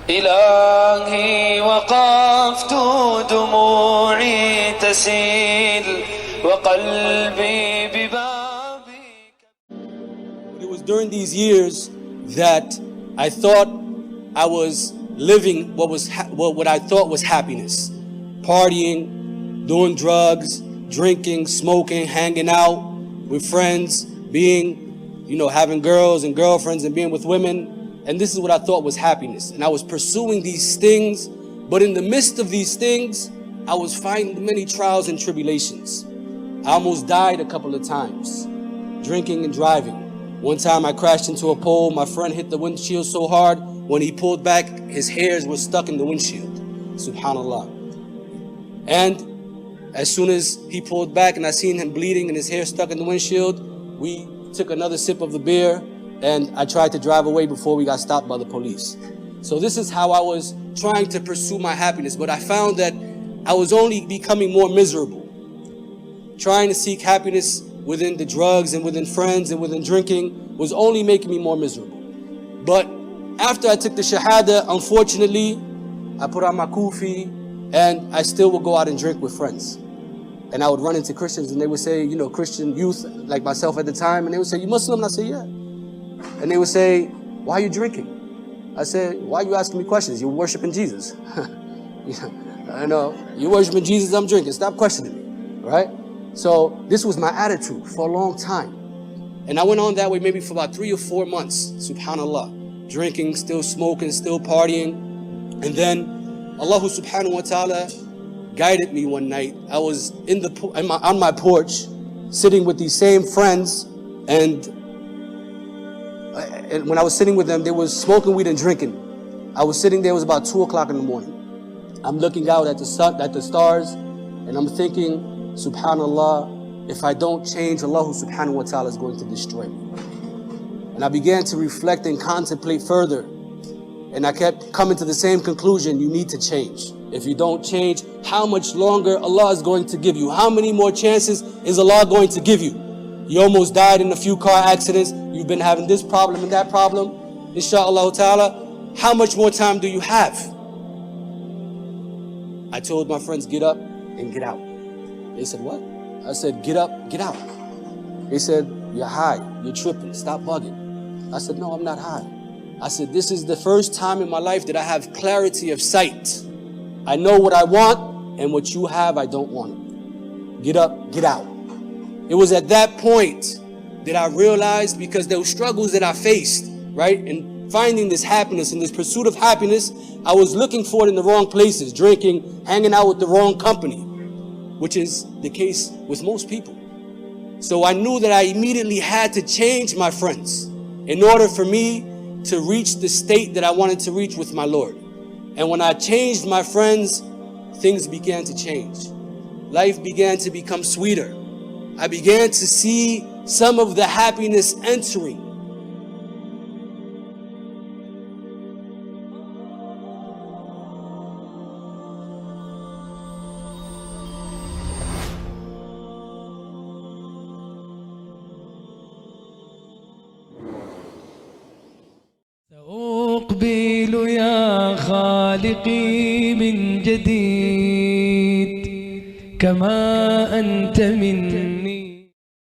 إلهي وقفت دموعي تسيل وقلبي ببابك. It was during these years that I thought I was living what I thought was happiness. Partying, doing drugs, drinking, smoking, hanging out with friends, having girls and girlfriends and being with women. And this is what I thought was happiness. And I was pursuing these things, but in the midst of these things, I was finding many trials and tribulations. I almost died a couple of times, drinking and driving. One time I crashed into a pole. My friend hit the windshield so hard, when he pulled back, his hairs were stuck in the windshield. Subhanallah. And as soon as he pulled back and I seen him bleeding and his hair stuck in the windshield, we took another sip of the beer and I tried to drive away before we got stopped by the police. So this is how I was trying to pursue my happiness, but I found that I was only becoming more miserable. Trying to seek happiness within the drugs and within friends and within drinking was only making me more miserable. But after I took the Shahada, unfortunately, I put on my kufi and I still would go out and drink with friends. And I would run into Christians and they would say, Christian youth like myself at the time, and they would say, "You Muslim?" And I say, "Yeah." And they would say, "Why are you drinking?" I said, "Why are you asking me questions? You're worshiping Jesus." I know, you're worshiping Jesus, I'm drinking. Stop questioning me, right? So this was my attitude for a long time. And I went on that way maybe for about 3 or 4 months, subhanallah. Drinking, still smoking, still partying. And then Allah subhanahu wa ta'ala guided me one night. I was on my porch, sitting with these same friends, and when I was sitting with them, they was smoking weed and drinking. I was sitting there, it was about 2 o'clock in the morning. I'm looking out at the sun, at the stars, and I'm thinking, subhanallah, if I don't change, Allah subhanahu wa ta'ala is going to destroy me. And I began to reflect and contemplate further. And I kept coming to the same conclusion: you need to change. If you don't change, how much longer Allah is going to give you? How many more chances is Allah going to give you? You almost died in a few car accidents. You've been having this problem and that problem. Insha'Allah ta'ala, how much more time do you have? I told my friends, get up and get out. They said, what? I said, get up, get out. They said, you're high, you're tripping, stop bugging. I said, no, I'm not high. I said, this is the first time in my life that I have clarity of sight. I know what I want, and what you have, I don't want it. Get up, get out. It was at that point that I realized, because there were struggles that I faced, right? And finding this happiness and this pursuit of happiness, I was looking for it in the wrong places, drinking, hanging out with the wrong company, which is the case with most people. So I knew that I immediately had to change my friends in order for me to reach the state that I wanted to reach with my Lord. And when I changed my friends, things began to change. Life began to become sweeter. I began to see some of the happiness entering. سأقبل يا خالقي من جديد كما أنت من